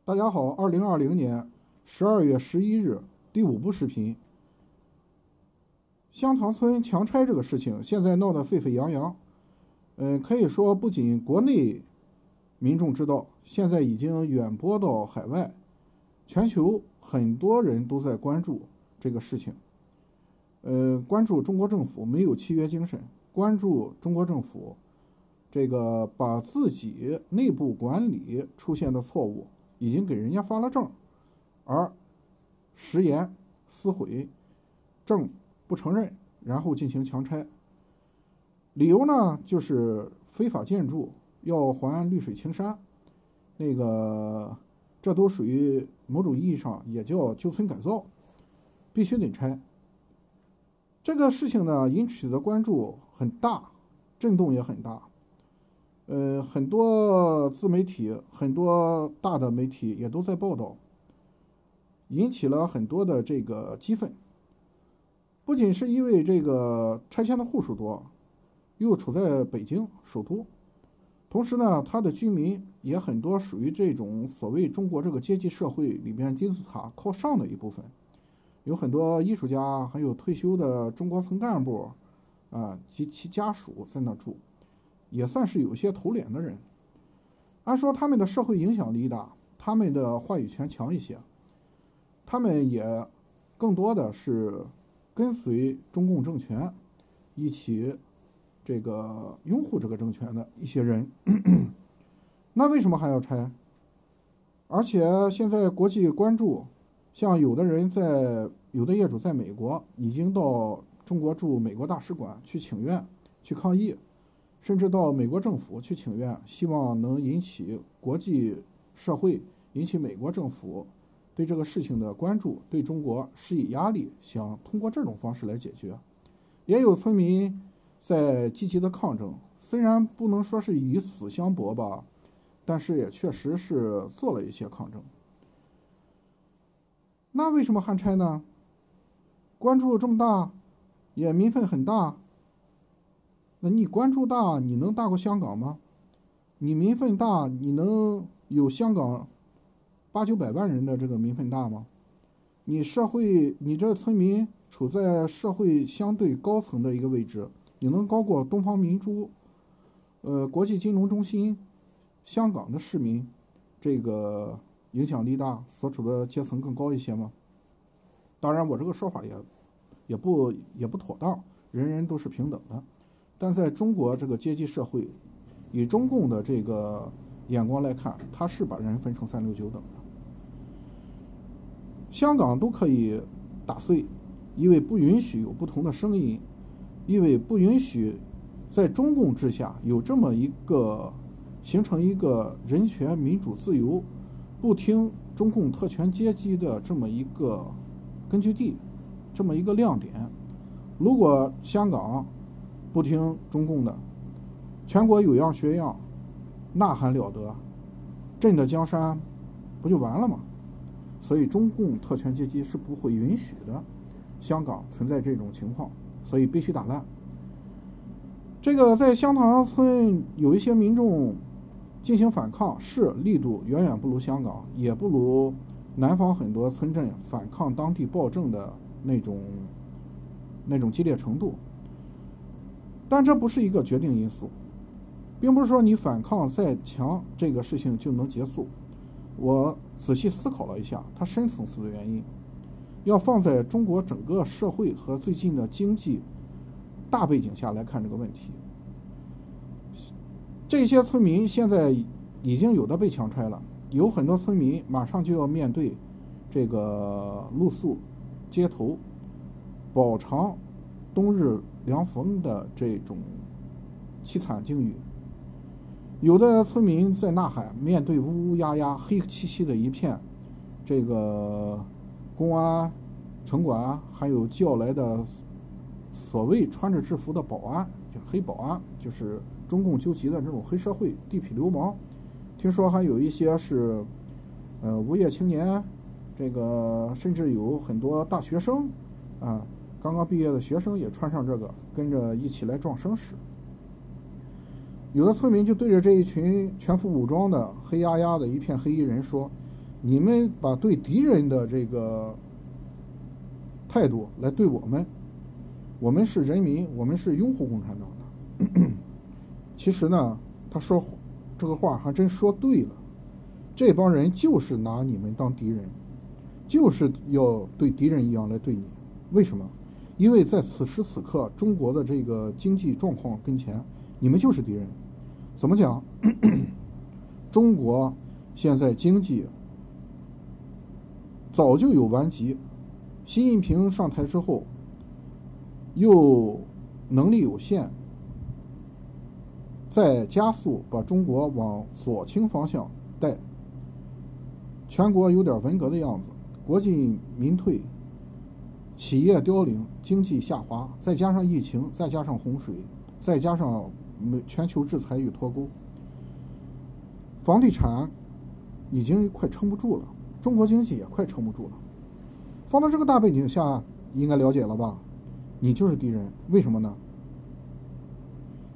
大家好，2020年12月11日第5部视频。香塘村强拆这个事情现在闹得沸沸扬扬，可以说不仅国内民众知道，现在已经远播到海外，全球很多人都在关注这个事情。关注中国政府没有契约精神，关注中国政府把自己内部管理出现的错误已经给人家发了证，而食言撕毁证不承认，然后进行强拆。理由呢，就是非法建筑要还绿水青山，这都属于某种意义上也叫旧村改造，必须得拆。这个事情呢，引起的关注很大，震动也很大。很多自媒体、很多大的媒体也都在报道，引起了很多的激愤。不仅是因为拆迁的户数多，又处在北京首都，同时呢，它的居民也很多属于这种所谓中国这个阶级社会里边金字塔靠上的一部分，有很多艺术家，还有退休的中国层干部及其家属在那住，也算是有些头脸的人。按说他们的社会影响力大，他们的话语权强一些，他们也更多的是跟随中共政权一起拥护这个政权的一些人。那为什么还要拆？而且现在国际关注，像有的业主在美国已经到中国驻美国大使馆去请愿去抗议，甚至到美国政府去请愿，希望能引起国际社会，引起美国政府对这个事情的关注，对中国施以压力，想通过这种方式来解决。也有村民在积极的抗争，虽然不能说是与死相搏吧，但是也确实是做了一些抗争。那为什么悍拆呢？关注这么大，也民愤很大。那你关注大，你能大过香港吗？你民愤大，你能有香港800-900万人的这个民愤大吗？你这村民处在社会相对高层的一个位置，你能高过东方明珠、国际金融中心、香港的市民影响力大，所处的阶层更高一些吗？当然，我这个说法也不妥当，人人都是平等的。但在中国这个阶级社会，以中共的眼光来看，他是把人分成3、6、9等的。香港都可以打碎，因为不允许有不同的声音，因为不允许在中共之下有这么形成一个人权、民主、自由，不听中共特权阶级的这么一个根据地，这么一个亮点。如果香港不听中共的，全国有样学样，那还了得？朕的江山不就完了吗？所以中共特权阶级是不会允许的香港存在这种情况，所以必须打烂。在香塘村有一些民众进行反抗，是力度远远不如香港，也不如南方很多村镇反抗当地暴政的那种激烈程度。但这不是一个决定因素，并不是说你反抗再强，这个事情就能结束。我仔细思考了一下，它深层次的原因要放在中国整个社会和最近的经济大背景下来看这个问题。这些村民现在已经有的被强拆了，有很多村民马上就要面对露宿街头、饱尝冬日凉风的这种凄惨境遇。有的村民在呐喊，面对乌乌压压、黑漆漆的一片，公安、城管还有叫来的所谓穿着制服的保安，就黑保安，就是中共纠集的这种黑社会、地痞流氓。听说还有一些是无业青年，甚至有很多大学生刚刚毕业的学生也穿上跟着一起来壮声势。有的村民就对着这一群全副武装的黑压压的一片黑衣人说：“你们把对敌人的这个态度来对我们，我们是人民，我们是拥护共产党的。其实呢，他说这个话还真说对了，这帮人就是拿你们当敌人，就是要对敌人一样来对你。为什么？因为在此时此刻中国的这个经济状况跟前，你们就是敌人。怎么讲？中国现在经济早就有顽疾，习近平上台之后又能力有限，再加速把中国往左倾方向带，全国有点文革的样子，国进民退，企业凋零，经济下滑，再加上疫情，再加上洪水，再加上全球制裁与脱钩，房地产已经快撑不住了，中国经济也快撑不住了。放到这个大背景下，应该了解了吧？你就是敌人，为什么呢？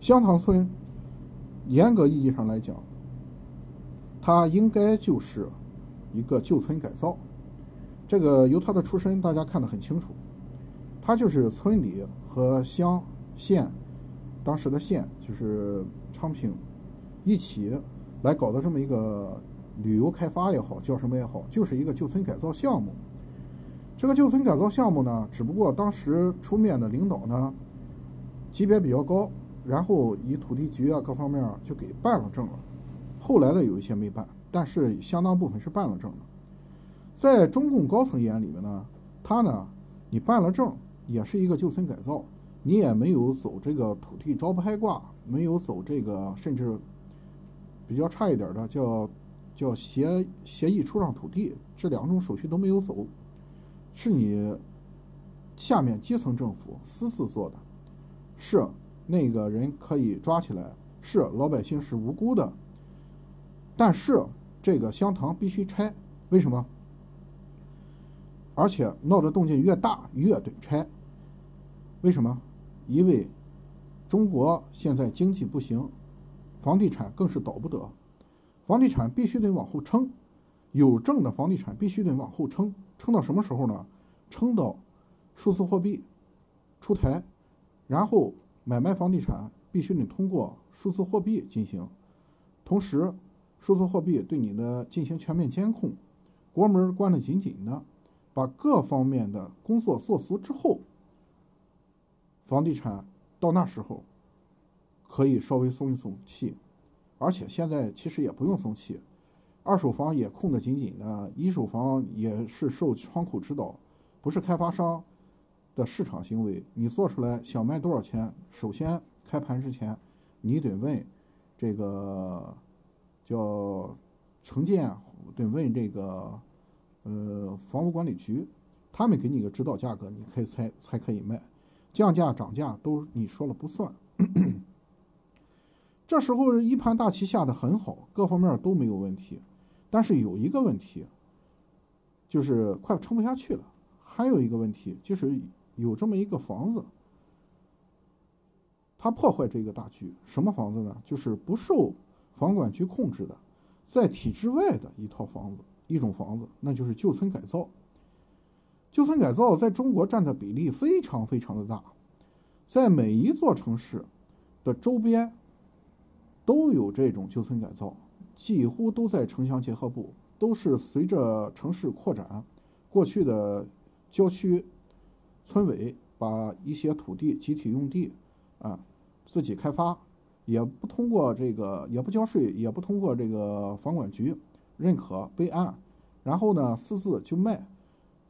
香塘村严格意义上来讲，它应该就是一个旧村改造。这个由它的出身大家看得很清楚，它就是村里和乡县，当时的县就是昌平，一起来搞的这么一个旅游开发也好，叫什么也好，就是一个旧村改造项目。这个旧村改造项目呢，只不过当时出面的领导呢级别比较高，然后以土地局啊各方面就给办了证了。后来的有一些没办，但是相当部分是办了证的。在中共高层眼里面呢，他呢，你办了证也是一个旧村改造，你也没有走这个土地招拍挂，没有走这个甚至比较差一点的叫协议出让土地，这两种手续都没有走，是你下面基层政府私自做的，是那个人可以抓起来，是老百姓是无辜的，但是这个香塘必须拆，为什么？而且闹的动静越大越得拆，为什么？因为中国现在经济不行，房地产更是倒不得，房地产必须得往后撑，有证的房地产必须得往后撑，撑到什么时候呢？撑到数字货币出台，然后买卖房地产必须得通过数字货币进行，同时数字货币对你的进行全面监控，国门关得紧紧的，把各方面的工作做足之后，房地产到那时候可以稍微松一松气。而且现在其实也不用松气，二手房也控得紧紧的，一手房也是受窗口指导，不是开发商的市场行为，你做出来想卖多少钱，首先开盘之前你得问这个叫城建，得问这个房屋管理局，他们给你个指导价格，你可以才可以卖，降价涨价都你说了不算。这时候一盘大棋下得很好，各方面都没有问题，但是有一个问题，就是快撑不下去了。还有一个问题就是有这么一个房子，它破坏这个大局。什么房子呢？就是不受房管局控制的，在体制外的一套房子，一种房子，那就是旧村改造。旧村改造在中国占的比例非常非常的大，在每一座城市的周边都有这种旧村改造，几乎都在城乡结合部，都是随着城市扩展，过去的郊区村委把一些土地集体用地自己开发，也不通过这个，也不交税，也不通过这个房管局认可备案，然后呢私自就卖。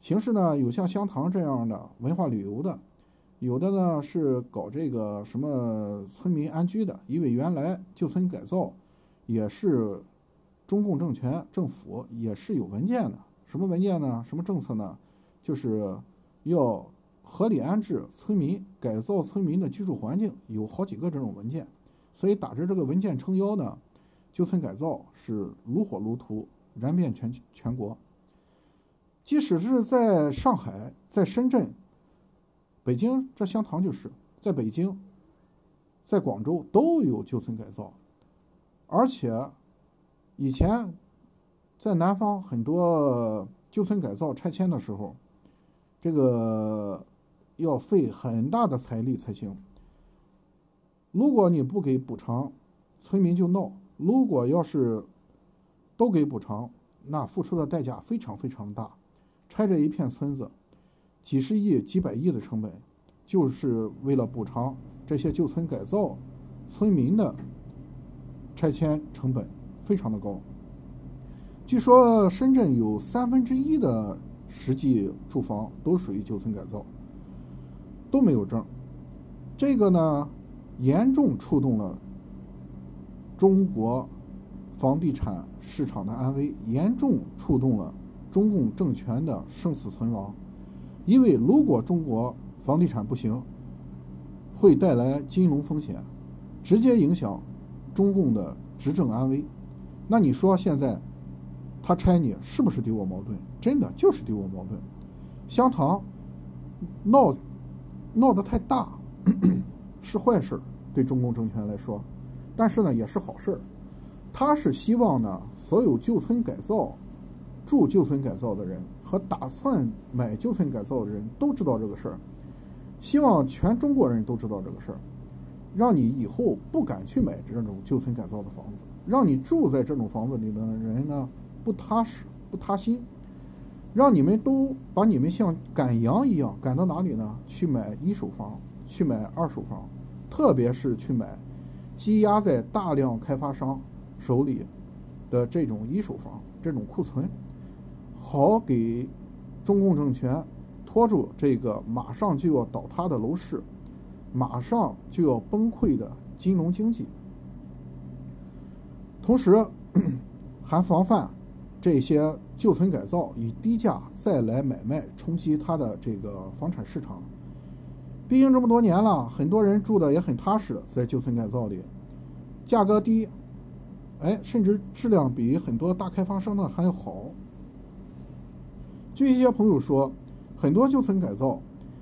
形式呢有像香塘这样的文化旅游的，有的呢是搞这个什么村民安居的，因为原来旧村改造也是中共政权政府也是有文件的，什么文件呢？什么政策呢？就是要合理安置村民，改造村民的居住环境，有好几个这种文件，所以打着这个文件撑腰呢，旧村改造是如火如荼，燃遍全国。即使是在上海，在深圳、北京，这香塘就是在北京，在广州都有旧村改造，而且以前在南方很多旧村改造拆迁的时候，这个要费很大的财力才行。如果你不给补偿，村民就闹；如果要是都给补偿，那付出的代价非常非常大。拆这一片村子，几十亿、几百亿的成本，就是为了补偿这些旧村改造村民的拆迁成本非常的高。据说深圳有1/3的实际住房都属于旧村改造，都没有证。这个呢，严重触动了中国房地产市场的安危，严重触动了中共政权的生死存亡。因为如果中国房地产不行，会带来金融风险，直接影响中共的执政安危。那你说现在他拆你是不是敌我矛盾？真的就是敌我矛盾。香堂闹得太大是坏事，对中共政权来说，但是呢也是好事。他是希望呢所有旧村改造、住旧村改造的人和打算买旧村改造的人都知道这个事儿，希望全中国人都知道这个事儿，让你以后不敢去买这种旧村改造的房子，让你住在这种房子里的人呢不踏实不踏心，让你们都把你们像赶羊一样赶到哪里呢？去买一手房，去买二手房，特别是去买积压在大量开发商手里的这种一手房，这种库存，好给中共政权拖住这个马上就要倒塌的楼市，马上就要崩溃的金融经济。同时还防范这些旧村改造以低价再来买卖，冲击它的这个房产市场。毕竟这么多年了，很多人住的也很踏实，在旧村改造里，价格低，甚至质量比很多大开发商的还要好。据一些朋友说，很多旧村改造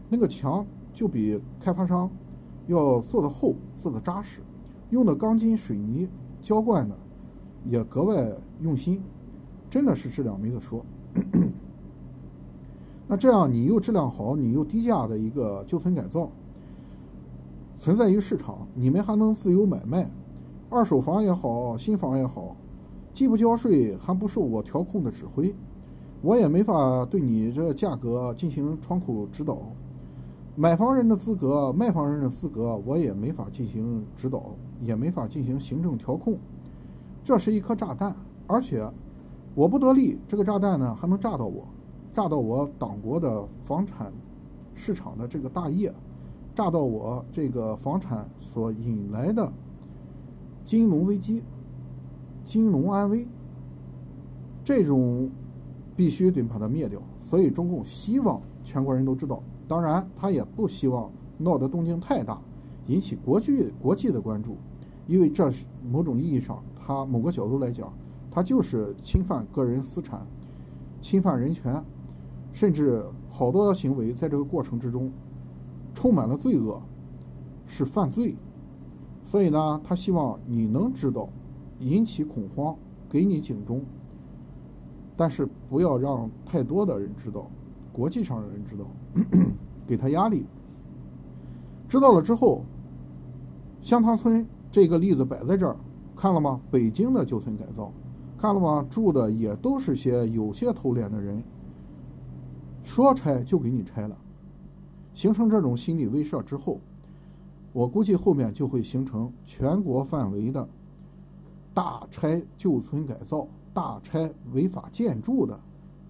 那个墙就比开发商要做的厚，做的扎实，用的钢筋水泥浇灌的也格外用心，真的是质量没得说。那这样你又质量好，你又低价的一个旧村改造存在于市场，你们还能自由买卖，二手房也好，新房也好，既不交税，还不受我调控的指挥，我也没法对你这价格进行窗口指导，买房人的资格、卖房人的资格我也没法进行指导，也没法进行行政调控。这是一颗炸弹，而且我不得力，这个炸弹呢还能炸到我党国的房产市场的这个大业，炸到我这个房产所引来的金融危机、金融安危，这种必须得把它灭掉。所以中共希望全国人都知道，当然他也不希望闹得动静太大，引起国际的关注，因为这某种意义上，他某个角度来讲，他就是侵犯个人私产、侵犯人权，甚至好多行为在这个过程之中充满了罪恶，是犯罪。所以呢，他希望你能知道，引起恐慌，给你警钟，但是不要让太多的人知道，国际上的人知道，给他压力。知道了之后，香堂村这个例子摆在这儿，看了吗？北京的旧村改造，看了吗？住的也都是些有些头脸的人，说拆就给你拆了。形成这种心理威慑之后，我估计后面就会形成全国范围的大拆旧村改造、大拆违法建筑的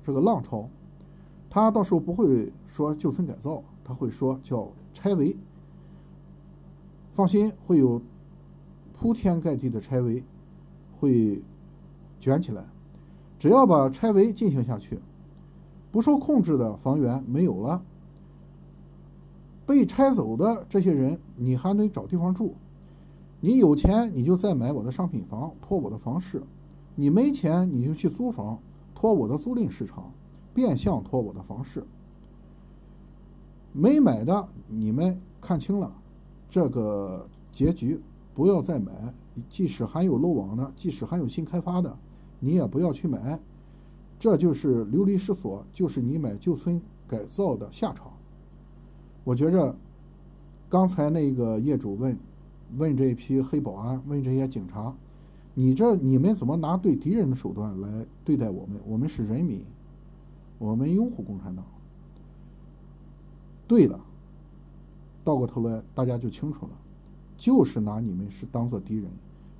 这个浪潮。他到时候不会说旧村改造，他会说叫拆违。放心，会有铺天盖地的拆违会卷起来。只要把拆违进行下去，不受控制的房源没有了，被拆走的这些人你还得找地方住。你有钱你就再买我的商品房，拖我的房市；你没钱你就去租房，拖我的租赁市场，变相拖我的房市。没买的你们看清了这个结局，要再买，即使还有漏网的，即使还有新开发的，你也不要去买，这就是流离失所，就是你买旧村改造的下场。我觉着刚才那个业主问这批黑保安，问这些警察，你们怎么拿对敌人的手段来对待我们？我们是人民，我们拥护共产党。对了，倒过头来大家就清楚了，就是拿你们是当做敌人，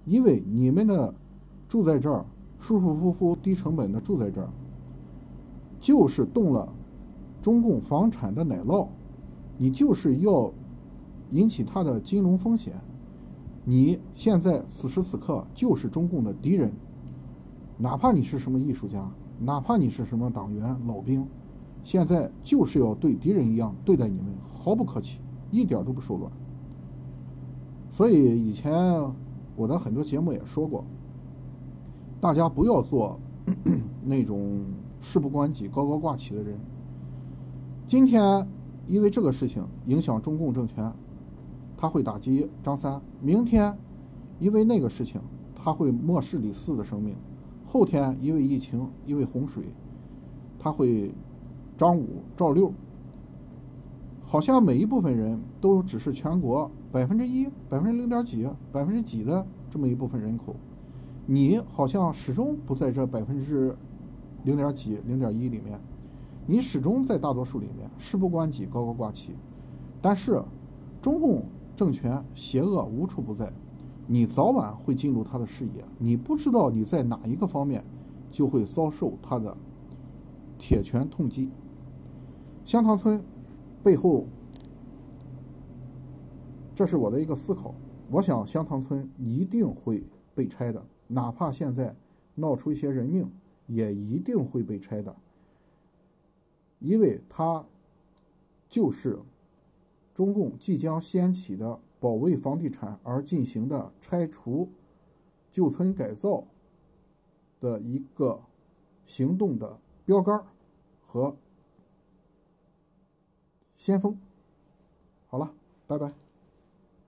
因为你们的住在这儿，舒舒服服低成本的住在这儿，就是动了中共房产的奶酪，你就是要引起他的金融风险，你现在此时此刻就是中共的敌人，哪怕你是什么艺术家，哪怕你是什么党员老兵，现在就是要对敌人一样对待你们，毫不客气，一点都不手软。所以以前我的很多节目也说过，大家不要做那种事不关己高高挂起的人。今天因为这个事情影响中共政权，他会打击张三，明天因为那个事情他会漠视李四的生命，后天因为疫情因为洪水他会张五赵六，好像每一部分人都只是全国1%、0.几的这么一部分人口，你好像始终不在这0.几、0.1里面，你始终在大多数里面事不关己高高挂起。但是中共政权邪恶无处不在，你早晚会进入他的视野，你不知道你在哪一个方面就会遭受他的铁拳痛击。香塘村背后，这是我的一个思考，我想香塘村一定会被拆的，哪怕现在闹出一些人命，也一定会被拆的，因为它就是中共即将掀起的保卫房地产而进行的拆除旧村改造的一个行动的标杆和先锋。好了，拜拜。